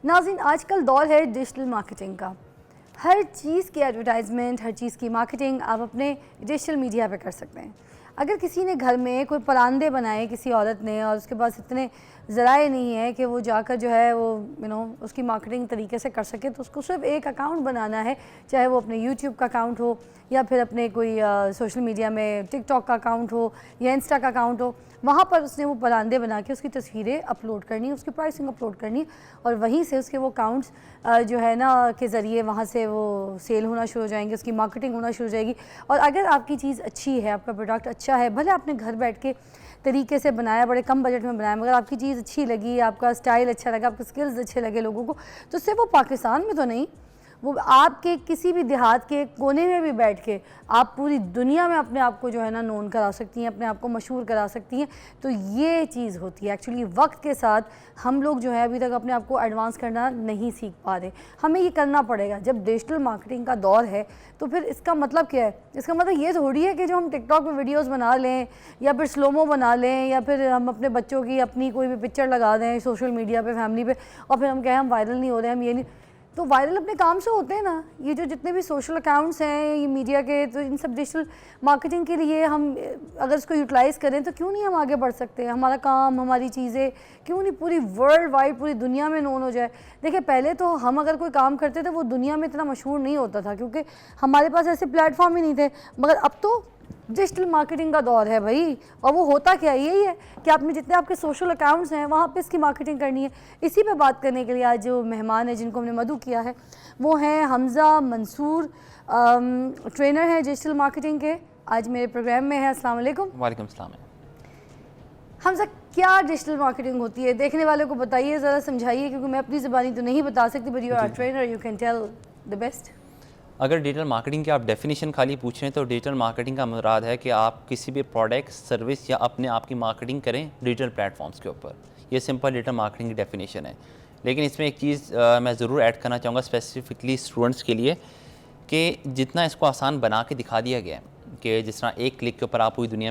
नाज़रीन, आजकल दौर है डिजिटल मार्केटिंग का। हर चीज़ की एडवर्टाइजमेंट, हर चीज़ की मार्केटिंग आप अपने डिजिटल मीडिया पे कर सकते हैं। अगर किसी ने घर में कोई परांदे बनाए किसी औरत ने और उसके पास इतने ज़राए नहीं है कि वो जाकर जो है वो उसकी मार्केटिंग तरीके से कर सके, तो उसको सिर्फ एक अकाउंट बनाना है, चाहे वो अपने यूट्यूब का अकाउंट हो या फिर अपने कोई सोशल मीडिया में टिकटॉक का अकाउंट हो या इंस्टा का अकाउंट हो। वहाँ पर उसने वो परांदे बना के उसकी तस्वीरें अपलोड करनी, उसकी प्राइसिंग अपलोड करनी और वहीं से उसके वो अकाउंट्स जो है ना के ज़रिए वहाँ से वो सेल होना शुरू हो जाएंगे, उसकी मार्केटिंग होना शुरू हो जाएगी। और अगर आपकी चीज़ अच्छी है, आपका प्रोडक्ट अच्छा है, भले आपने घर बैठ के तरीके से बनाया, बड़े कम बजट में बनाया, मगर आपकी चीज़ अच्छी लगी, आपका स्टाइल अच्छा लगा, आपके स्किल्स अच्छे लगे लोगों को, तो सिर्फ वो पाकिस्तान में तो नहीं, वो आपके किसी भी देहात के कोने में भी बैठ के आप पूरी दुनिया में अपने आप को जो है ना नोन करा सकती हैं, अपने आप को मशहूर करा सकती हैं। तो ये चीज़ होती है एक्चुअली। वक्त के साथ हम लोग जो है अभी तक अपने आप को एडवांस करना नहीं सीख पा रहे, हमें ये करना पड़ेगा। जब डिजिटल मार्केटिंग का दौर है तो फिर इसका मतलब क्या है? इसका मतलब ये थोड़ी है कि जो हम टिकटॉक पे वीडियोस बना लें या फिर स्लोमो बना लें या फिर हम अपने बच्चों की अपनी कोई भी पिक्चर लगा दें सोशल मीडिया पे, फैमिली पे, और फिर हम कहें हम वायरल नहीं हो रहे, हम ये नहीं। तो वायरल अपने काम से होते हैं ना। ये जो जितने भी सोशल अकाउंट्स हैं ये मीडिया के, तो इन सब डिजिटल मार्केटिंग के लिए हम अगर इसको यूटिलाइज़ करें तो क्यों नहीं हम आगे बढ़ सकते? हमारा काम, हमारी चीज़ें क्यों नहीं पूरी वर्ल्ड वाइड, पूरी दुनिया में नोन हो जाए? देखिए, पहले तो हम अगर कोई काम करते थे वो दुनिया में इतना मशहूर नहीं होता था क्योंकि हमारे पास ऐसे प्लेटफॉर्म ही नहीं थे। मगर अब तो डिजिटल मार्केटिंग का दौर है भाई, और वो होता क्या है, यही है कि आपने जितने आपके सोशल अकाउंट्स हैं वहाँ पे इसकी मार्केटिंग करनी है। इसी पे बात करने के लिए आज जो मेहमान है जिनको हमने मदऊ किया है वो हैं हमज़ा मंसूर, ट्रेनर हैं डिजिटल मार्केटिंग के। आज मेरे प्रोग्राम में है। अस्सलाम वालेकुम। वालेकुम सलाम। हमज़ा, क्या डिजिटल मार्केटिंग होती है? देखने वालों को बताइए, ज़रा समझाइए, क्योंकि मैं अपनी ज़बानी तो नहीं बता सकती, but you are trainer, you can tell the best. अगर डिजिटल मार्केटिंग की आप डेफिनेशन खाली पूछें तो डिजिटल मार्केटिंग का मुराद है कि आप किसी भी प्रोडक्ट, सर्विस या अपने आप की मार्केटिंग करें डिजिटल प्लेटफॉर्म्स के ऊपर। ये सिंपल डिजिटल मार्केटिंग की डेफिनेशन है। लेकिन इसमें एक चीज़ मैं ज़रूर ऐड करना चाहूँगा स्पेसिफिकली स्टूडेंट्स के लिए, कि जितना इसको आसान बना के दिखा दिया गया है कि जिस तरह एक क्लिक के ऊपर आप पूरी दुनिया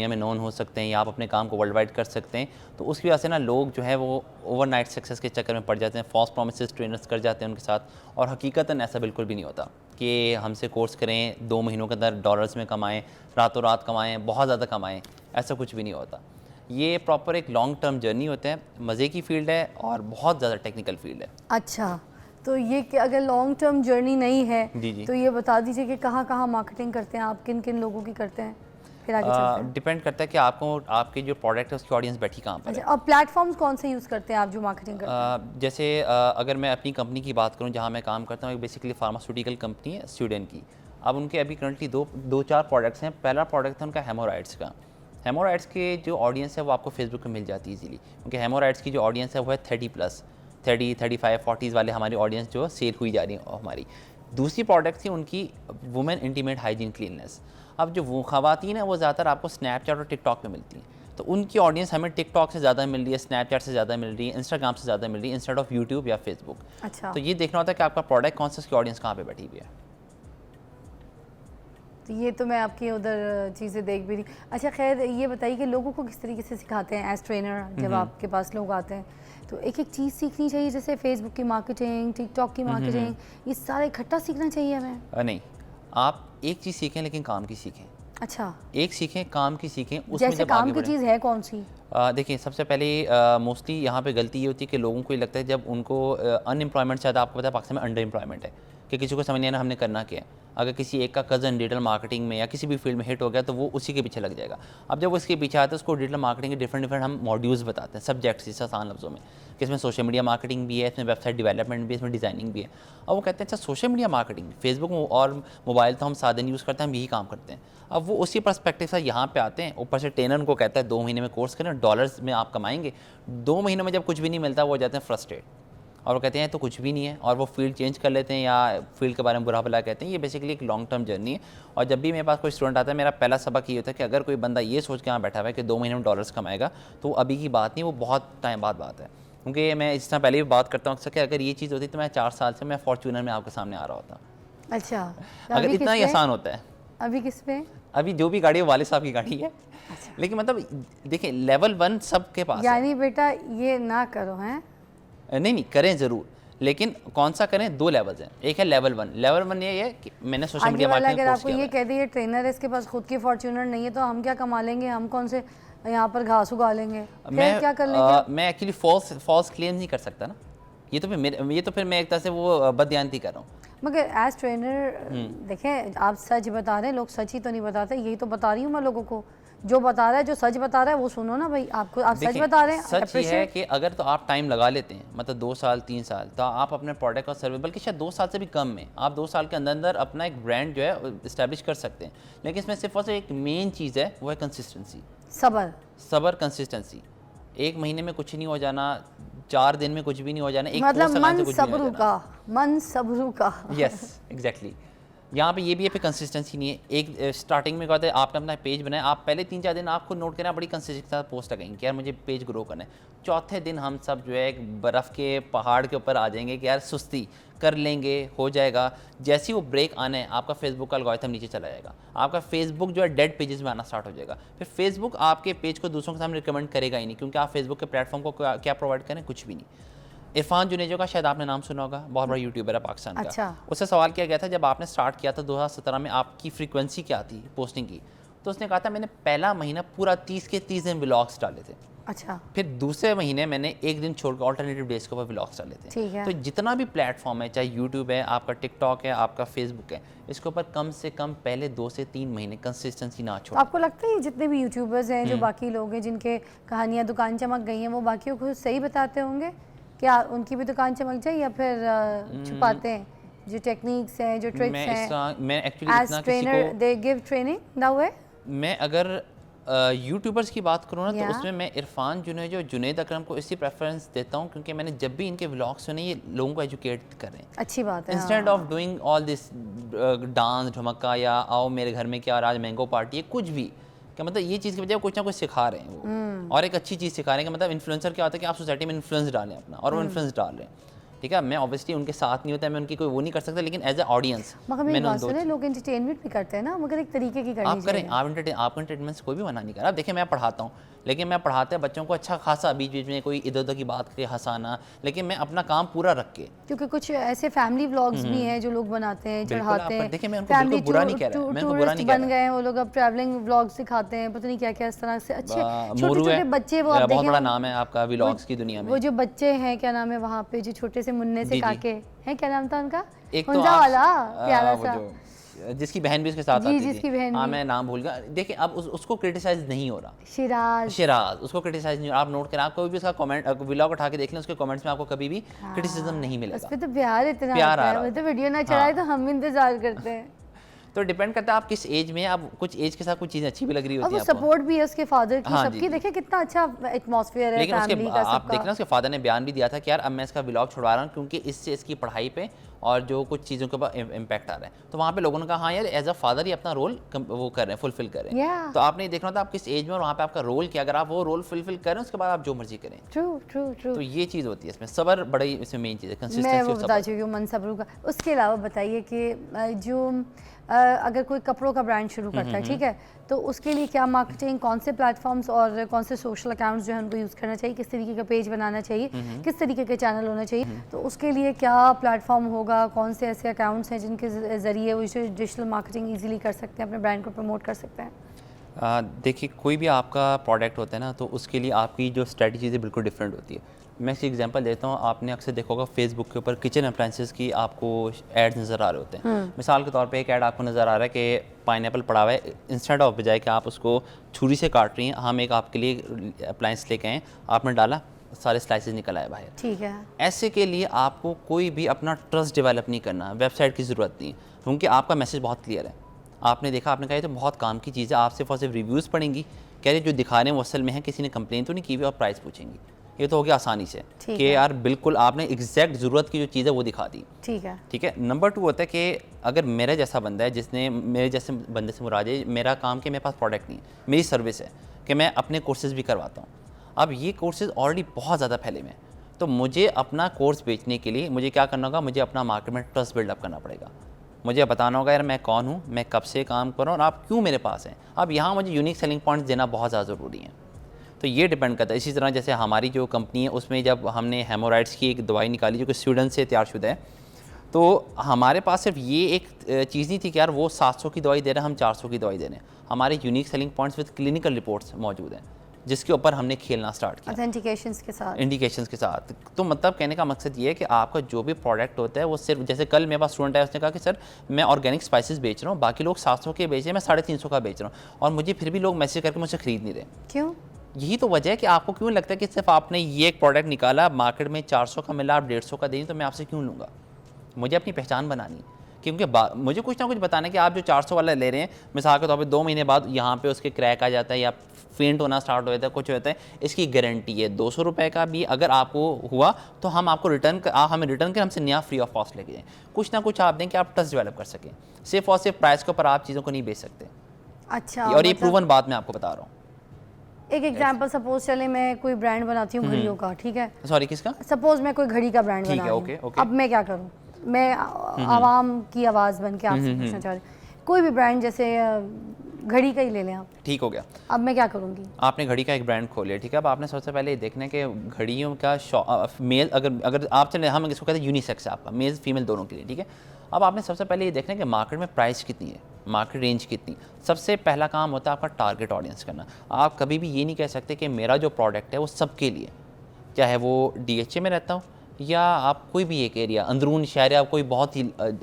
में नोन हो सकते हैं या आप अपने काम को वर्ल्ड वाइड कर सकते हैं, तो उसकी वजह से ना लोग जो है वो ओवरनाइट सक्सेस के चक्कर में पड़ जाते हैं, फॉल्स प्रॉमिसेस ट्रेनर्स कर जाते हैं उनके साथ। और हकीकतन ऐसा बिल्कुल भी नहीं होता कि हमसे कोर्स करें, 2 महीनों के अंदर डॉलर्स में कमाएं, रातों रात कमाएं, बहुत ज़्यादा कमाएं, ऐसा कुछ भी नहीं होता। ये प्रॉपर एक लॉन्ग टर्म जर्नी होता है, मज़े की फील्ड है और बहुत ज़्यादा टेक्निकल फील्ड है। अच्छा, तो ये कि अगर लॉन्ग टर्म जर्नी नहीं है जी। तो ये बता दीजिए कि कहाँ मार्केटिंग करते हैं आप, किन किन लोगों की करते हैं, फिर आगे चलते हैं। डिपेंड करता है कि आपको आपके जो प्रोडक्ट है उसकी ऑडियंस बैठी कहाँ पर अच्छा, है। और प्लेटफॉर्म्स कौन से यूज़ करते हैं आप जो मार्केटिंग करते हैं? जैसे अगर मैं अपनी कंपनी की बात करूं जहां मैं काम करता हूं, एक बेसिकली फार्मास्यूटिकल कंपनी है स्वीडन की। अब उनके अभी करंटली दो चार प्रोडक्ट्स हैं। पहला प्रोडक्ट था उनका हेमोराइड्स का। हेमोराइड्स के जो ऑडियंस है वो आपको फेसबुक पे मिल जाती है इजीली, क्योंकि हेमोराइड्स की जो ऑडियंस है वो है 30+, 30, 35, 40 वाले हमारी ऑडियंस जो सेल हुई जा रही है हमारी। दूसरी प्रोडक्ट थी उनकी वुमेन इंटीमेट हाइजीन क्लीननेस। अब जो वो ख़वातीन है वो ज़्यादातर आपको स्नैपचैट और टिकटॉक पे मिलती हैं, तो उनकी ऑडियंस हमें टिकटॉक से ज़्यादा मिल रही है, स्नैपचैट से ज़्यादा मिल रही है, इंस्टाग्राम से ज़्यादा मिल रही है इंस्टेड ऑफ यूट्यूब या फेसबुक। अच्छा, तो ये देखना होता है कि आपका प्रोडक्ट कौन सा, उसकी ऑडियंस कहाँ पे बैठी हुई है। तो ये तो मैं आपकी उधर चीज़ें देख भी रही। अच्छा, खैर ये बताइए कि लोगों को किस तरीके से सिखाते हैं एज ट्रेनर? जब आपके पास लोग आते हैं तो एक एक चीज़ सीखनी चाहिए, जैसे फेसबुक की मार्केटिंग, टिकटॉक की मार्केटिंग, ये सारा इकट्ठा सीखना चाहिए हमें? नहीं, आप एक चीज़ सीखें लेकिन काम की सीखें। अच्छा, एक सीखें, काम की सीखें, उसमें जैसे जब काम आगे की बढ़ें। चीज़ है कौन सी? देखिए, सबसे पहले मोस्टली यहाँ पे गलती ये होती है कि लोगों को ये लगता है जब उनको अनएम्प्लॉयमेंट ज़्यादा, आपको पता है पाकिस्तान में अंडर एम्प्लॉयमेंट है, कि किसी को समझ नहीं आना हमने करना क्या है। अगर किसी एक का कज़न डिजिटल मार्केटिंग में या किसी भी फील्ड में हिट हो गया तो वो उसी के पीछे लग जाएगा। अब जब वो इसके पीछे आता है उसको डिजिटल मार्केटिंग के डिफरेंट हम मॉड्यूल्स बताते हैं, सब्जेक्ट्स, इस आसान लफ्ज़ों में, कि इसमें सोशल मीडिया मार्केटिंग भी है, इसमें वेबसाइट डेवलपमेंट भी है, इसमें डिज़ाइनिंग भी है। और वो कहते हैं अच्छा सोशल मीडिया मार्केटिंग, फेसबुक और मोबाइल तो हम साधन यूज़ करते हैं, हम यही काम करते हैं। अब वो उसी पर्सपेक्टिव से यहाँ पे आते हैं। ऊपर से ट्रेनर को कहता है 2 महीने में कोर्स करें, डॉलर्स में आप कमाएंगे। 2 महीनों में जब कुछ भी नहीं मिलता वो हो जाते हैं फ्रस्ट्रेट और वो कहते हैं तो कुछ भी नहीं है, और वो फील्ड चेंज कर लेते हैं या फील्ड के बारे में बुरा भला कहते हैं। ये बेसिकली एक लॉन्ग टर्म जर्नी है। और जब भी मेरे पास कोई स्टूडेंट आता है, मेरा पहला सबक ये होता है कि अगर कोई बंदा ये सोच के यहाँ बैठा हुआ है कि 2 महीने में डॉलर्स कमाएगा, तो अभी की बात नहीं, वो बहुत टाइम बाद बात है। क्योंकि मैं इस तरह पहले भी बात करता हूँ अक्सर कि अगर ये चीज़ होती तो मैं 4 साल से मैं फॉर्च्यूनर में आपके सामने आ रहा होता। अच्छा, तो अगर अभी इतना ही किस पे? आसान होता है। अभी किस पे? अभी जो भी गाड़ी है वाले साहब की गाड़ी है। अच्छा, लेकिन मतलब देखिए लेवल 1 सबके पास है। यानी बेटा ये ना करो हैं? नहीं करें ज़रूर, लेकिन कौन सा करें, 2 लेवल्स हैं। एक है लेवल 1, लेवल 1 ये है कि मैंने सोशल आगे मीडिया वाला मार्केटिंग अगर कोर्स आपको किया ये हुआ है। कह दे ये ट्रेनर है, इसके पास खुद की फॉर्च्यूनर नहीं है, तो हम क्या कमा लेंगे, हम कौन से यहाँ पर घास उगा लेंगे, फिर क्या कर लेंगे? मैं एक्चुअली फॉल्स क्लेम नहीं कर सकता ना, ये तो फिर मैं एक तरह से वो बदयानती कर रहा हूँ। मगर एज ट्रेनर देखें, आप सच बता रहे हैं, लोग सच ही तो नहीं बताते, यही तो बता रही हूँ मैं लोगों को। जो बता रहा है, जो सच बता रहा है वो सुनो ना भाई, आप सच देखिए, बता रहे हैं, सच ये है appreciate। कि अगर तो आप टाइम लगा लेते हैं, मतलब 2 साल 3 साल, तो आप अपने प्रोडक्ट और सर्विस, बल्कि शायद 2 साल से भी कम में, आप 2 साल के अंदर अंदर अपना एक ब्रांड जो है इस्टेब्लिश कर सकते हैं। लेकिन इसमें सिर्फ और सिर्फ एक मेन चीज़ है, वो है कंसिस्टेंसी, सबर। कंसिस्टेंसी। 1 महीने में कुछ नहीं हो जाना, 4 दिन में कुछ भी नहीं हो जाना, एक मतलब पोस्ट लगाने मन से कुछ भी नहीं हो सबरू जाना। का, मन सबरू का। Yes, exactly. यहाँ पे ये भी है, पे कंसिस्टेंसी नहीं है। एक स्टार्टिंग में कहते हैं आपने अपना पेज बनाया, आप पहले 3-4 दिन आपको नोट करना, बड़ी कंसिस्टेंसी के साथ पोस्ट लगाएंगे कि यार मुझे पेज ग्रो करना है। चौथे दिन हम सब जो है एक बर्फ़ के पहाड़ के ऊपर आ जाएंगे कि यार सुस्ती कर लेंगे, हो जाएगा। जैसे ही वो ब्रेक आना है, आपका फेसबुक का एल्गोरिथम नीचे चला जाएगा, आपका फेसबुक जो है डेड पेजेस में आना स्टार्ट हो जाएगा। फिर फेसबुक आपके पेज को दूसरों के सामने रिकमेंड करेगा ही नहीं, क्योंकि आप फेसबुक के प्लेटफॉर्म को क्या प्रोवाइड करें, कुछ भी नहीं। इरफान जुनेजो का शायद आपने नाम सुना होगा, बहुत बड़ा यूट्यूबर है पाकिस्तान का। अच्छा। उससे सवाल किया गया था जब आपने स्टार्ट किया था 2017 में, आपकी फ्रीक्वेंसी क्या थी पोस्टिंग की, तो उसने कहा था मैंने पहला महीना पूरा 30 के 30 दिन व्लॉग्स डाले थे। अच्छा। फिर दूसरे महीने मैंने एक दिन छोड़कर ऑल्टरनेटिव डेज के ऊपर व्लॉग्स डाले थे। ठीक है। तो जितना भी प्लेटफॉर्म है, चाहे यूट्यूब है, आपका टिकटॉक है, आपका फेसबुक है, इसके ऊपर कम से कम पहले 2 से 3 महीने कंसिस्टेंसी ना तो छोड़ें। आपको लगता है ये जितने भी यूट्यूबर्स हैं, जो बाकी लोग हैं जिनके कहानियाँ दुकान चमक गई हैं, वो बाकियों को सही बताते होंगे? क्या उनकी भी दुकान चमक जाए, या फिर छुपाते हैं? जो टेक्निक्स हैं, जो ट्रिक्स हैं, मैं एक्चुअली एज इतना किसी ट्रेनर को, they give training that way? मैं अगर यूट्यूबर्स की बात करूँ ना, तो Yeah. उसमें मैं इरफान जुनैद अकरम को इसी प्रेफरेंस देता हूँ, क्योंकि मैंने जब भी इनके व्लॉग सुने, ये लोगों को एजुकेट कर रहे हैं। अच्छी बात है। Instead of doing all this dance ढमक्का या आओ मेरे घर में क्या आज मैंगो पार्टी है, कुछ भी, क्या मतलब ये चीज़ की बजाय कुछ ना कुछ सिखा रहे हैं वो, और एक अच्छी चीज़ सिखा रहे हैं। कि मतलब इन्फ्लुएंसर क्या होता है कि आप सोसाइटी में इन्फ्लुएंस डालें अपना, और वो इन्फ्लुएंस डाल रहे हैं। ठीक है, मैं ऑब्वियसली उनके साथ नहीं होता, मैं उनकी कोई वो नहीं कर सकता, लेकिन एज ए ऑडियंस मगर मेरी मैंने उन बात दो सुने, लोग एंटरटेनमेंट भी करते हैं ना, मगर एक तरीके की करनी आप करें, चाहिए। आपको एंटरटेनमेंट से कोई भी मना नहीं कर रहा। अब देखिए, मैं पढ़ाता हूँ, लेकिन मैं पढ़ाते बच्चों को अच्छा खासा, बीच बीच में कोई इधर उधर की बात करके हंसाना, लेकिन मैं अपना काम पूरा रख के। क्योंकि कुछ ऐसे फैमिली व्लॉग्स भी हैं जो लोग बनाते हैं, बिल्कुल, चढ़ाते आप हैं। देखिए, मैं उनको बिल्कुल बुरा नहीं कह रहा, मैं उनको बुरा टूरिस्ट नहीं कह बन रहा। गए हैं वो लोग, अब ट्रैवलिंग व्लॉग्स दिखाते हैं, पता नहीं क्या क्या इस तरह से। अच्छे छोटे मोरू छोटे है, बच्चे, वो आप बहुत देखें, बड़ा नाम है आपका व्लॉग्स की दुनिया में। वो जो बच्चे हैं, क्या नाम है वहाँ पे, जो छोटे से मुन्ने से जी, जी। काके हैं, क्या नाम था उनका? एक तो हुंजा वाला प्यारा वो सा, जिसकी बहन भी उसके साथ जी, आती जिसकी थी। बहन हाँ, भी। मैं नाम भूल गया। देखिए, अब उसको क्रिटिसाइज नहीं हो रहा। शिराज। शिराज, उसको क्रिटिसाइज नहीं हो रहा। आप नोट करें, आप कोई भी उसका कमेंट व्लॉग उठा के देख लें, उसके कमेंट्स में आपको कभी भी क्रिटिसिज्म नहीं उस मिलेगा। पे तो प्यार इतना प्यार आता आ है, रहा वो तो होता है। वीडियो ना चढ़ाए तो हम इंतजार करते हैं। तो डिपेंड करता है आप किस एज में, आप कुछ एज के साथ कुछ चीज़ें अच्छी भी लग रही और होती वो है आपको। सपोर्ट भी है उसके फादर की, हाँ, जी, सबकी। जी। देखिए कितना अच्छा एटमॉस्फेयर है लेकिन उसके फैमिली का, आप सबका। देखना, उसके फादर ने बयान भी दिया था कि यार अब मैं इसका व्लॉग छुड़वा रहा हूँ, क्योंकि इससे इसकी पढ़ाई पे और जो कुछ चीज़ों के ऊपर इम्पैक्ट आ रहा है। तो वहाँ पे लोगों ने कहा हाँ यार, एज अ फादर ही अपना रोल वो कर रहे हैं, फुलफिल कर रहे हैं। Yeah. तो आपने देखना था आप किस एज में और वहाँ पे आपका रोल क्या, अगर आप वो रोल फुलफिल करें, उसके बाद आप जो मर्जी करें। True true true. तो ये चीज़ होती है इसमें, सब्र बड़ी इसमें मेन चीज़ है, मैं कंसिस्टेंसी वो और बता सब्र। चुकी हूँ, मन सब्रू का। उसके अलावा बताइए कि जो अगर कोई कपड़ों का ब्रांड शुरू करता है, ठीक है, तो उसके लिए क्या मार्केटिंग, कौन से प्लेटफॉर्म्स और कौन से सोशल अकाउंट्स जो है उनको यूज़ करना चाहिए, किस तरीके का पेज बनाना चाहिए, किस तरीके के चैनल होना चाहिए, तो उसके लिए क्या प्लेटफॉर्म होगा, कौन से ऐसे अकाउंट्स हैं जिनके ज़रिए वो डिजिटल मार्केटिंग ईजिली कर सकते हैं, अपने ब्रांड को प्रमोट कर सकते हैं? देखिए, कोई भी आपका प्रोडक्ट होता है ना, तो उसके लिए आपकी जो स्ट्रेटजी है बिल्कुल डिफरेंट होती है। मैं इसकी एग्जांपल देता हूँ। आपने अक्सर देखा होगा फेसबुक के ऊपर किचन अप्लाइंसेस की आपको एड्स नज़र आ रहे होते हैं। मिसाल के तौर पे एक ऐड आपको नज़र आ रहा है कि पाइनएप्पल पड़ा हुआ है, इंस्टेड ऑफ बजाय कि आप उसको छुरी से काट रही हैं, हम एक आपके लिए अप्लाइंस लेके आए, आपने डाला, सारे स्लाइसेस निकल आए बाहर। ठीक है। ऐसे के लिए आपको कोई भी अपना ट्रस्ट डेवलप नहीं करना, वेबसाइट की ज़रूरत नहीं, क्योंकि आपका मैसेज बहुत क्लियर है। आपने देखा, आपने कहा ये तो बहुत काम की चीज़ है, आप सिर्फ और सिर्फ रिव्यूज़ पढ़ेंगी, कह रहे जो दिखा रहे हैं वो असल में है, किसी ने कंप्लेन तो नहीं की हुई, और प्राइस पूछेंगी। ये तो हो गया आसानी से कि यार बिल्कुल आपने एग्जैक्ट ज़रूरत की जो चीज़ है वो दिखा दी। ठीक है। ठीक है। नंबर 2 होता है कि अगर मेरा जैसा बंदा है, जिसने मेरे जैसे बंदे से मुराद है, मेरा काम कि मेरे पास प्रोडक्ट नहीं है, मेरी सर्विस है कि मैं अपने कोर्सेज़ भी करवाता हूँ। अब ये कोर्सेज़ ऑलरेडी बहुत ज़्यादा फैले हुए हैं, तो मुझे अपना कोर्स बेचने के लिए मुझे क्या करना होगा, मुझे अपना मार्केट में ट्रस्ट बिल्डअप करना पड़ेगा। मुझे बताना होगा यार मैं कौन हूँ, मैं कब से काम कर रहा हूँ और आप क्यों मेरे पास हैं। अब यहाँ मुझे यूनिक सेलिंग पॉइंट्स देना बहुत ज़्यादा ज़रूरी है। तो ये डिपेंड करता है। इसी तरह जैसे हमारी जो कंपनी है उसमें जब हमने हेमोराइड्स की एक दवाई निकाली जो कि स्वीडन से तैयारशुदा है, तो हमारे पास सिर्फ ये एक चीज़ नहीं थी कि यार वो 700 की दवाई दे रहे हैं, हम 400 की दवाई दे रहे हैं। हमारे unique selling points with clinical reports मौजूद हैं जिसके ऊपर हमने खेलना स्टार्ट किया, ऑथेंटिकेशंस के साथ, इंडिकेशंस के साथ। तो मतलब कहने का मकसद ये है कि आपका जो भी प्रोडक्ट होता है वो सिर्फ, जैसे कल मेरे पास स्टूडेंट है, उसने कहा कि सर मैं ऑर्गेनिक स्पाइसेस बेच रहा हूँ, बाकी लोग 700 के बेच रहे हैं, मैं 350 का बेच रहा हूँ, और मुझे फिर भी लोग मैसेज करके मुझसे खरीद नहीं रहे। क्यों? यही तो वजह है कि आपको क्यों लगता है कि सिर्फ आपने ये एक प्रोडक्ट निकाला, मार्केट में 400 का मिला, आप 150 का दें, तो मैं आपसे क्यों लूँगा? मुझे अपनी पहचान बनानी, क्योंकि मुझे कुछ ना कुछ बताना है कि आप जो 400 वाला ले रहे हैं, मिसाल के तौर पे 2 महीने बाद यहाँ पे उसके क्रैक आ जाता है या फेंट होना स्टार्ट हो जाता है, कुछ होता है, इसकी गारंटी है 200 रुपये का भी अगर आपको हुआ तो हम आपको हमें रिटर्न कर हमसे नया फ्री ऑफ कॉस्ट लेके जाएं। कुछ ना कुछ आप दें कि आप ट्रस्ट डेवलप कर सकें। सिर्फ और सिर्फ प्राइस के ऊपर आप चीज़ों को नहीं बेच सकते। अच्छा, और ये मतलब प्रूवन बात मैं आपको बता रहा हूँ। एक एग्जांपल, सपोज चले मैं कोई ब्रांड बनाती हूँ घड़ियों का, ठीक है, सॉरी किसका? सपोज मैं कोई घड़ी का ब्रांड ठीक बना है, रही ओके, हूँ, ओके। अब मैं क्या करूँ? मैं आवाम की आवाज़ बन के आपसे पूछना चाह रही हूँ, कोई भी ब्रांड जैसे घड़ी का ही ले लें आप, ठीक हो गया। अब मैं क्या करूँगी? आपने घड़ी का एक ब्रांड खोल लिया, ठीक है। अब आपने सबसे पहले ये देखना है कि घड़ियों का मेल, अगर आप चले, हम इसको कहते हैं यूनिसेक्स है आपका, मेल फीमेल दोनों के लिए, ठीक है। अब आपने सबसे पहले ये देखना है कि मार्केट में प्राइस कितनी है, मार्केट रेंज कितनी। सबसे पहला काम होता है आपका टारगेट ऑडियंस करना। आप कभी भी ये नहीं कह सकते कि मेरा जो प्रोडक्ट है वो सबके लिए, चाहे वो DHA में रहता हो या आप कोई भी एक एरिया अंदरून शहर या कोई बहुत ही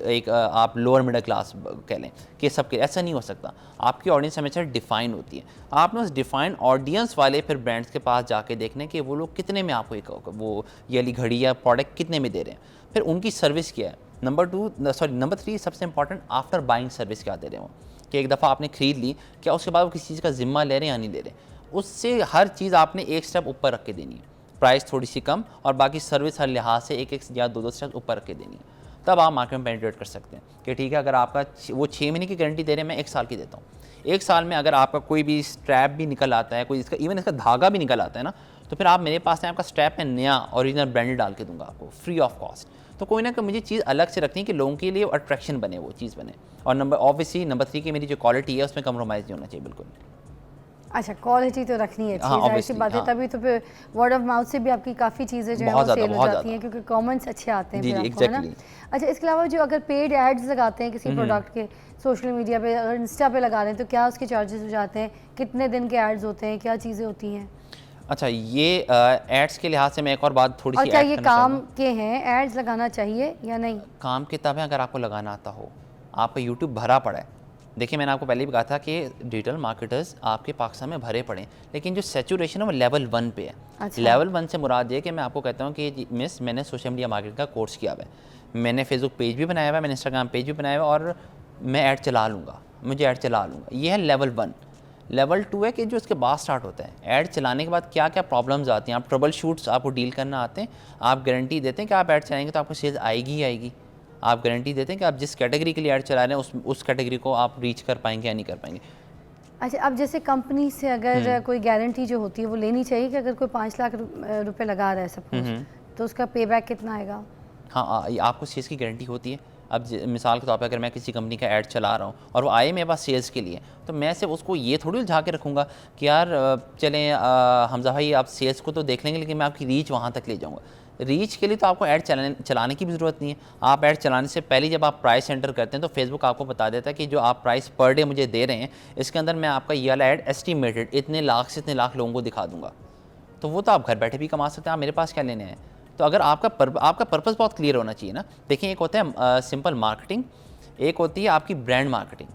एक आप लोअर मिडिल क्लास कह लें, कि सबके, ऐसा नहीं हो सकता। आपकी ऑडियंस हमेशा डिफाइन होती है। आपने उस डिफाइन ऑडियंस वाले फिर ब्रांड्स के पास जाके देखने कि वो लोग कितने में आपको एक वो ये वाली घड़ी या प्रोडक्ट कितने में दे रहे हैं, फिर उनकी सर्विस क्या है। नंबर 3 सबसे इंपॉर्टेंट, आफ्टर बाइंग सर्विस क्या दे रहे हो, कि एक दफ़ा आपने ख़रीद ली, क्या उसके बाद वो किसी चीज़ का जिम्मा ले रहे हैं या नहीं ले रहे। उससे हर चीज़ आपने एक स्टेप ऊपर रख के देनी है, प्राइस थोड़ी सी कम और बाकी सर्विस हर लिहाज से एक या दो स्टेप ऊपर रख के देनी है। तब आप मार्केट में पेनिट्रेट कर सकते हैं कि ठीक है, अगर आपका वो 6 महीने की गारंटी दे रहे हैं, मैं 1 साल की देता हूँ। 1 साल में अगर आपका कोई भी स्ट्रैप भी निकल आता है, कोई इसका इवन इसका धागा भी निकल आता है ना, तो फिर आप मेरे पास आपका स्ट्रैप में नया ओरिजिनल ब्रांडेड डाल के दूंगा आपको फ्री ऑफ कॉस्ट। तो कोई ना कोई मुझे चीज़ अलग से रखनी है कि लोगों के लिए अट्रैक्शन बने, वो चीज़ बने। और नंबर 3 की मेरी जो क्वालिटी है उसमें कम्प्रोमाइज़ नहीं होना चाहिए बिल्कुल। अच्छा, क्वालिटी तो रखनी है, हाँ, ऐसी बात है, तभी तो फिर वर्ड ऑफ माउथ से भी आपकी काफ़ी चीज़ें जो है वो सेल हो जाती हैं, क्योंकि कमेंट्स अच्छे आते हैं जी, फिर जी, आपको, है ना। अच्छा, इसके अलावा जो अगर पेड एड्स लगाते हैं किसी प्रोडक्ट के सोशल मीडिया पे, अगर इंस्टा पे लगा रहे हैं, तो क्या उसके चार्जेस हो जाते हैं? कितने दिन के एड्स होते हैं? क्या चीज़ें होती हैं? अच्छा, ये एड्स के लिहाज से मैं एक और बात थोड़ी सी क्या ये काम के हैं, एड्स लगाना चाहिए या नहीं? काम के तब है अगर आपको लगाना आता हो। आपका यूट्यूब भरा पड़ा है। देखिए, मैंने आपको पहले भी कहा था कि डिजिटल मार्केटर्स आपके पाकिस्तान में भरे पड़े हैं, लेकिन जो सैचुरेशन है वो लेवल 1 पे है। अच्छा। लेवल 1 से मुराद ये कि मैं आपको कहता हूँ कि मिस, मैंने सोशल मीडिया मार्केटिंग का कोर्स किया हुआ है, मैंने फेसबुक पेज भी बनाया हुआ है, मैंने इंस्टाग्राम पेज भी बनाया हुआ है, और मैं ऐड चला लूँगा, मुझे ऐड चला लूँगा। ये है लेवल 1। लेवल 2 है कि जो इसके बाद स्टार्ट होता है, ऐड चलाने के बाद क्या क्या प्रॉब्लम्स आती हैं, आप ट्रबल शूट्स आपको डील करना आते हैं। आप गारंटी देते हैं कि आप ऐड चलाएंगे तो आपको सेल्स आएगी ही आएगी। आप गारंटी देते हैं कि आप जिस कैटेगरी के लिए ऐड चला रहे हैं उस कैटेगरी को आप रीच कर पाएंगे या नहीं कर पाएंगे। अच्छा, अब जैसे कंपनी से अगर कोई गारंटी जो होती है वो लेनी चाहिए कि अगर कोई 5 लाख रुपए लगा रहा है सपोज, तो उसका पे बैक कितना आएगा? हाँ, आपको सेल्स की गारंटी होती है। अब मिसाल के तौर पे अगर मैं किसी कंपनी का ऐड चला रहा हूँ और वो आए मेरे पास सेल्स के लिए, तो मैं सिर्फ उसको ये थोड़ी उलझा के रखूँगा कि यार चलें हमजा भाई आप सेल्स को तो देख लेंगे, लेकिन मैं आपकी रीच वहाँ तक ले जाऊँगा। रीच के लिए तो आपको ऐड चलाने की भी ज़रूरत नहीं है। आप ऐड चलाने से पहले जब आप प्राइस एंटर करते हैं तो फेसबुक आपको बता देता है कि जो आप प्राइस पर डे मुझे दे रहे हैं, इसके अंदर मैं आपका ये वाला ऐड एस्टिमेटेड इतने लाख से इतने लाख लोगों को दिखा दूँगा। तो वो तो आप घर बैठे भी कमा सकते हैं, आप मेरे पास क्या लेने हैं। तो अगर आपका पर्पस बहुत क्लियर होना चाहिए ना। देखिए, एक होता है सिंपल मार्केटिंग, एक होती है आपकी ब्रांड मार्केटिंग,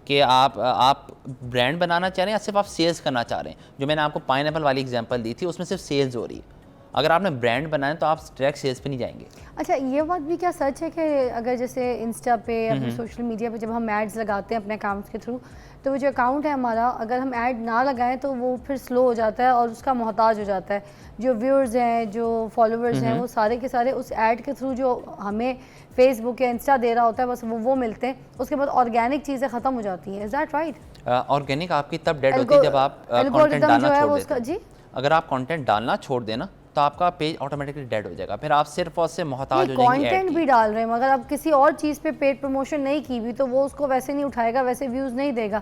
कि आप ब्रांड बनाना चाह रहे हैं या सिर्फ आप सेल्स करना चाह रहे हैं। जो मैंने आपको पाइनएप्पल वाली एग्जांपल दी थी, उसमें सिर्फ सेल्स हो रही है। अगर आपने ब्रांड बनाया तो आप डायरेक्ट सेल्स पे नहीं जाएंगे। अच्छा, ये बात भी क्या सच है कि अगर जैसे इंस्टा पे या फिर सोशल मीडिया पे जब हम एड्स लगाते हैं अपने अकाउंट्स के थ्रू, तो वो जो अकाउंट है हमारा, अगर हम ऐड ना लगाएं तो वो फिर स्लो हो जाता है और उसका मोहताज हो जाता है। जो व्यूअर्स हैं, जो फॉलोअर्स हैं, वो सारे के सारे उस ऐड के थ्रू जो हमें फेसबुक या इंस्टा दे रहा होता है, बस वो मिलते हैं। उसके बाद ऑर्गेनिक चीज़ें ख़त्म हो जाती हैं। Is that right? ऑर्गेनिक आपकी तब डेड होती है जब आप कंटेंट डालना छोड़ देते हैं। जी, अगर आप कंटेंट डालना छोड़ देना तो आपका पेज ऑटोमेटिकली डेड हो जाएगा, फिर आप सिर्फ और सिर्फ मोहताज हो जाएंगे। कंटेंट भी डाल रहे हैं मगर अब किसी और चीज़ पे पेड प्रमोशन नहीं की भी तो वो उसको वैसे नहीं उठाएगा, वैसे व्यूज़ नहीं देगा।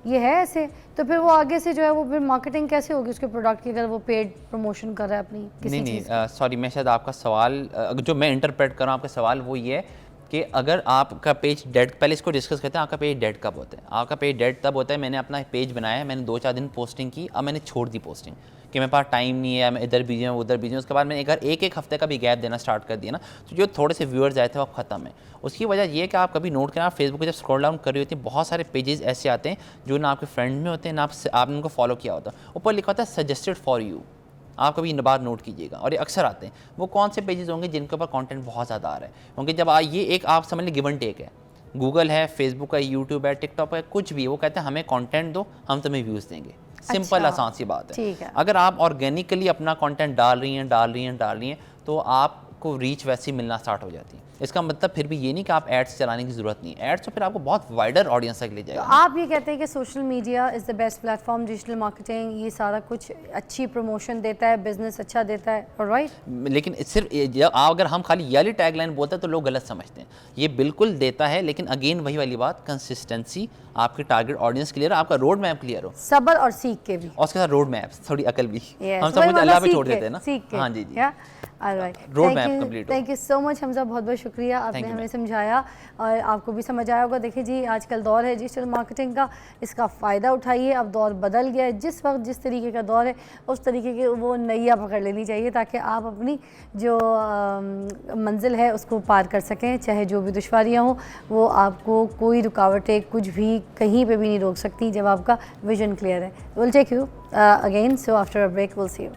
ये है ऐसे, तो फिर वो आगे से जो है वो फिर मार्केटिंग कैसे होगी उसके प्रोडक्ट की, अगर वो पेड प्रमोशन कर रहा है अपनी किसी नहीं चीज़? नहीं, सॉरी, मैं शायद आपका सवाल जो मैं इंटरप्रेट कर रहा हूँ आपका सवाल वो ये है कि अगर आपका पेज डेड, पहले इसको डिस्कस करते हैं, आपका पेज डेड कब होता है? आपका पेज डेड तब होता है, मैंने अपना पेज बनाया, मैंने 2-4 दिन पोस्टिंग की, अब मैंने छोड़ दी पोस्टिंग कि मेरे पास टाइम नहीं है, मैं इधर बिजी हूँ उधर बिजी हूँ। उसके बाद मैंने एक हफ्ते का भी गैप देना स्टार्ट कर दिया ना, तो जो थोड़े से व्यूअर्स आए थे वो अब ख़त्म है। उसकी वजह ये है कि आप कभी नोट करें, आप फेसबुक पे जब स्क्रॉल डाउन कर रही होती हैं, बहुत सारे पेजेस ऐसे आते हैं जो ना आपके फ्रेंड में होते हैं, ना आपने उनको फॉलो किया होता, ऊपर लिखा होता है सजेस्टेड फॉर यू। आप कभी इन बात नोट कीजिएगा, और ये अक्सर आते हैं। वो कौन से पेजेस होंगे जिनके ऊपर कंटेंट बहुत ज़्यादा आ रहा है, क्योंकि जब ये एक आप समझ लें गिव एंड टेक है, गूगल है, फेसबुक है, यूट्यूब है, टिकटॉक है, कुछ भी, वो कहते हैं हमें कंटेंट दो, हम तुम्हें व्यूज़ देंगे। सिंपल अच्छा, आसान सी बात है। ठीक है। अगर आप ऑर्गेनिकली अपना कंटेंट डाल रही हैं तो आपको रीच वैसी मिलना स्टार्ट हो जाती है। इसका मतलब फिर भी ये नहीं कि आप एड्स चलाने की ज़रूरत नहीं है, एड्स तो फिर आपको बहुत वाइडर ऑडियंस तक ले तो जाएगा। आप ये कहते हैं कि social media is the best platform, digital marketing ये सारा कुछ अच्छी प्रमोशन देता है, बिजनेस अच्छा देता है, राइट? लेकिन सिर्फ अगर हम खाली ये वाली टैगलाइन बोलते हैं तो लोग गलत समझते हैं। ये बिल्कुल देता है, लेकिन अगेन वही वाली बात, कंसिस्टेंसी, आपके टारगेट ऑडियंस क्लियर, आपका रोड मैप क्लियर हो, सब्र और सीख के भी, और उसके साथ रोड मैप, थोड़ी अकल भी। Yes, हम वही सब कुछ वाला अल्लाह पे सीख छोड़ के, देते हैं ना। सीख के, हाँ जी जी। yeah? Alright. Road Thank map you- complete हो। Thank you so much Hamza, बहुत बहुत शुक्रिया, आपने Thank you, हमें ma'am. समझाया और आपको भी समझ आया होगा। देखिए जी, आजकल दौर है डिजिटल मार्केटिंग का, इसका फ़ायदा उठाइए। अब दौर बदल गया है, जिस वक्त जिस तरीके का दौर है उस तरीके की वो नैया पकड़ लेनी चाहिए, ताकि आप अपनी जो मंजिल है उसको पार कर सकें। चाहे जो भी दुश्वारियाँ हों, वो आपको कोई रुकावटें कुछ भी कहीं पे भी नहीं रोक सकती जब आपका विजन क्लियर है। Will take you again, so after a break will see you.